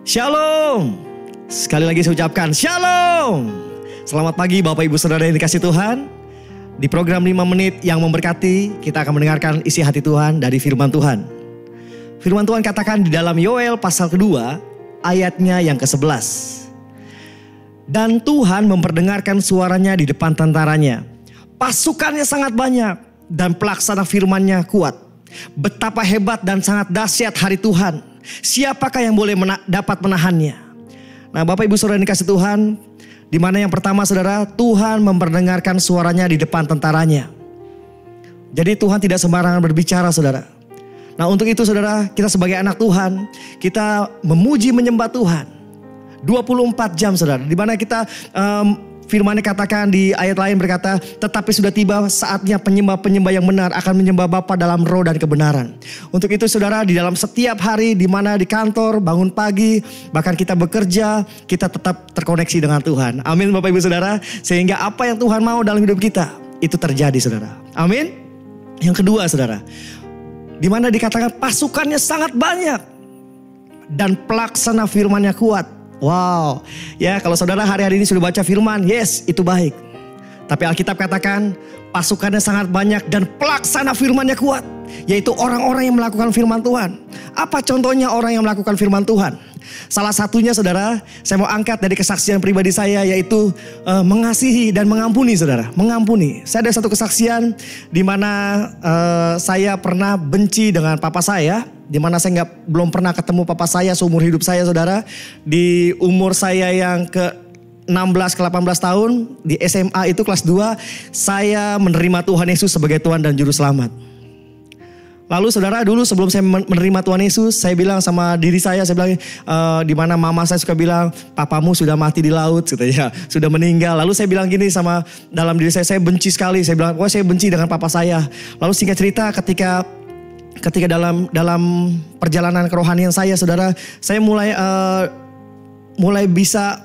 Shalom. Sekali lagi saya ucapkan Shalom. Selamat pagi Bapak Ibu Saudara yang dikasihi Tuhan. Di program 5 menit yang memberkati, kita akan mendengarkan isi hati Tuhan dari firman Tuhan. Firman Tuhan katakan di dalam Yoel pasal kedua, ayatnya yang ke-11. Dan Tuhan memperdengarkan suaranya di depan tentaranya. Pasukannya sangat banyak dan pelaksana firman-Nya kuat. Betapa hebat dan sangat dahsyat hari Tuhan. Siapakah yang boleh dapat menahannya? Nah, Bapak Ibu Saudara yang dikasihi Tuhan, di mana yang pertama Saudara, Tuhan memperdengarkan suaranya di depan tentaranya. Jadi Tuhan tidak sembarangan berbicara Saudara. Nah, untuk itu Saudara, kita sebagai anak Tuhan, kita memuji menyembah Tuhan 24 jam Saudara. Di mana kita firman-Nya katakan di ayat lain berkata, tetapi sudah tiba saatnya penyembah-penyembah yang benar akan menyembah Bapa dalam roh dan kebenaran. Untuk itu Saudara, di dalam setiap hari, di mana di kantor, bangun pagi, bahkan kita bekerja, kita tetap terkoneksi dengan Tuhan. Amin Bapak Ibu Saudara. Sehingga apa yang Tuhan mau dalam hidup kita, itu terjadi Saudara. Amin. Yang kedua Saudara, di mana dikatakan pasukannya sangat banyak dan pelaksana firman-Nya kuat. Wow, ya kalau saudara hari-hari ini sudah baca firman, yes itu baik. Tapi Alkitab katakan pasukannya sangat banyak dan pelaksana firman-Nya kuat. Yaitu orang-orang yang melakukan firman Tuhan. Apa contohnya orang yang melakukan firman Tuhan? Salah satunya saudara, saya mau angkat dari kesaksian pribadi saya, yaitu mengasihi dan mengampuni saudara. Mengampuni. Saya ada satu kesaksian di mana saya pernah benci dengan papa saya. Di mana saya belum pernah ketemu papa saya seumur hidup saya saudara. Di umur saya yang ke 16 ke 18 tahun, di SMA itu kelas 2, saya menerima Tuhan Yesus sebagai Tuhan dan Juru Selamat. Lalu saudara, dulu sebelum saya menerima Tuhan Yesus, saya bilang sama diri saya bilang, di mana mama saya suka bilang, papamu sudah mati di laut, katanya, sudah meninggal. Lalu saya bilang gini sama dalam diri saya benci sekali. Saya bilang, saya benci dengan papa saya. Lalu singkat cerita, ketika dalam perjalanan kerohanian saya saudara, saya mulai bisa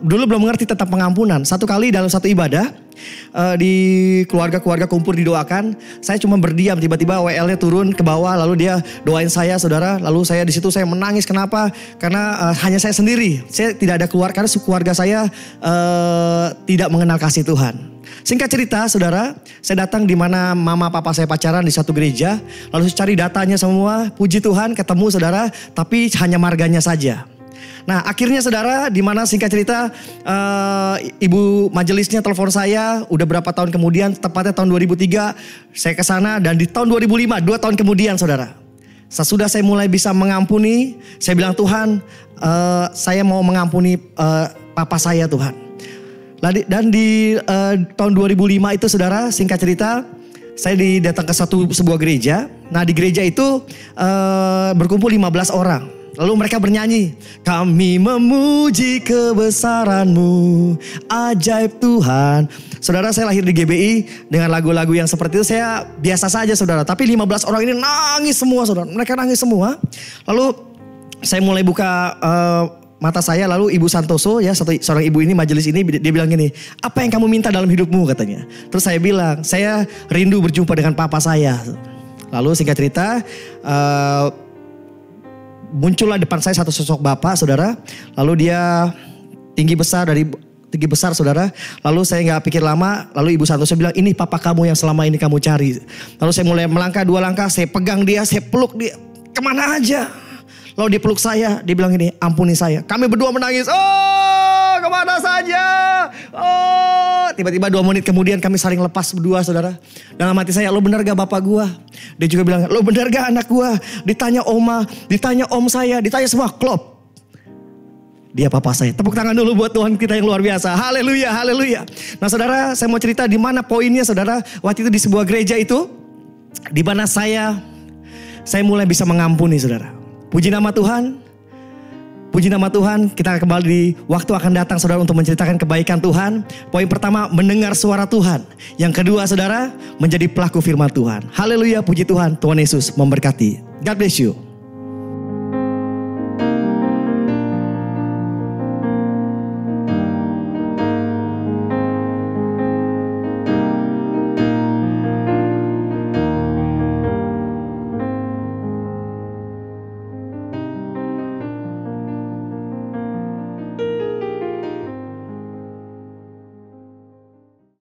dulu belum mengerti tentang pengampunan. Satu kali dalam satu ibadah di keluarga kumpul didoakan, saya cuma berdiam, tiba-tiba WL-nya turun ke bawah, lalu dia doain saya saudara, lalu saya di situ saya menangis. Kenapa? Karena hanya saya sendiri, saya tidak ada keluar karena keluarga saya tidak mengenal kasih Tuhan. Singkat cerita saudara, saya datang di mana mama papa saya pacaran di satu gereja. Lalu saya cari datanya semua, puji Tuhan ketemu saudara, tapi hanya marganya saja. Nah akhirnya saudara, di mana singkat cerita ibu majelisnya telepon saya udah berapa tahun kemudian, tepatnya tahun 2003 saya ke sana, dan di tahun 2005, 2 tahun kemudian saudara, sesudah saya mulai bisa mengampuni, saya bilang Tuhan, saya mau mengampuni papa saya Tuhan. Dan di tahun 2005 itu saudara, singkat cerita, saya datang ke sebuah gereja. Nah di gereja itu berkumpul 15 orang. Lalu mereka bernyanyi, kami memuji kebesaran-Mu, ajaib Tuhan. Saudara, saya lahir di GBI dengan lagu-lagu yang seperti itu saya biasa saja saudara. Tapi 15 orang ini nangis semua saudara, mereka nangis semua. Lalu saya mulai buka mata saya, lalu Ibu Santoso ya, seorang ibu ini majelis ini, dia bilang gini, apa yang kamu minta dalam hidupmu katanya. Terus saya bilang, saya rindu berjumpa dengan papa saya. Lalu singkat cerita, muncullah depan saya satu sosok bapak saudara. Lalu dia tinggi besar saudara. Lalu saya gak pikir lama, lalu Ibu Santoso bilang, ini papa kamu yang selama ini kamu cari. Lalu saya mulai melangkah 2 langkah, saya pegang dia, saya peluk dia, kemana aja. Lalu dia peluk saya, dia bilang gini, ampuni saya. Kami berdua menangis, oh kemana saja. Oh, tiba-tiba 2 menit kemudian kami saling lepas berdua saudara. Dalam hati saya, lo benar gak bapak gua? Dia juga bilang, lo benar gak anak gua? Ditanya oma, ditanya om saya, ditanya semua, klop. Dia papa saya. Tepuk tangan dulu buat Tuhan kita yang luar biasa. Haleluya, haleluya. Nah saudara, saya mau cerita di mana poinnya saudara. Waktu itu di sebuah gereja itu, di mana saya mulai bisa mengampuni saudara. Puji nama Tuhan. Puji nama Tuhan. Kita kembali di waktu akan datang saudara untuk menceritakan kebaikan Tuhan. Poin pertama, mendengar suara Tuhan. Yang kedua saudara, menjadi pelaku firman Tuhan. Haleluya, puji Tuhan. Tuhan Yesus memberkati. God bless you.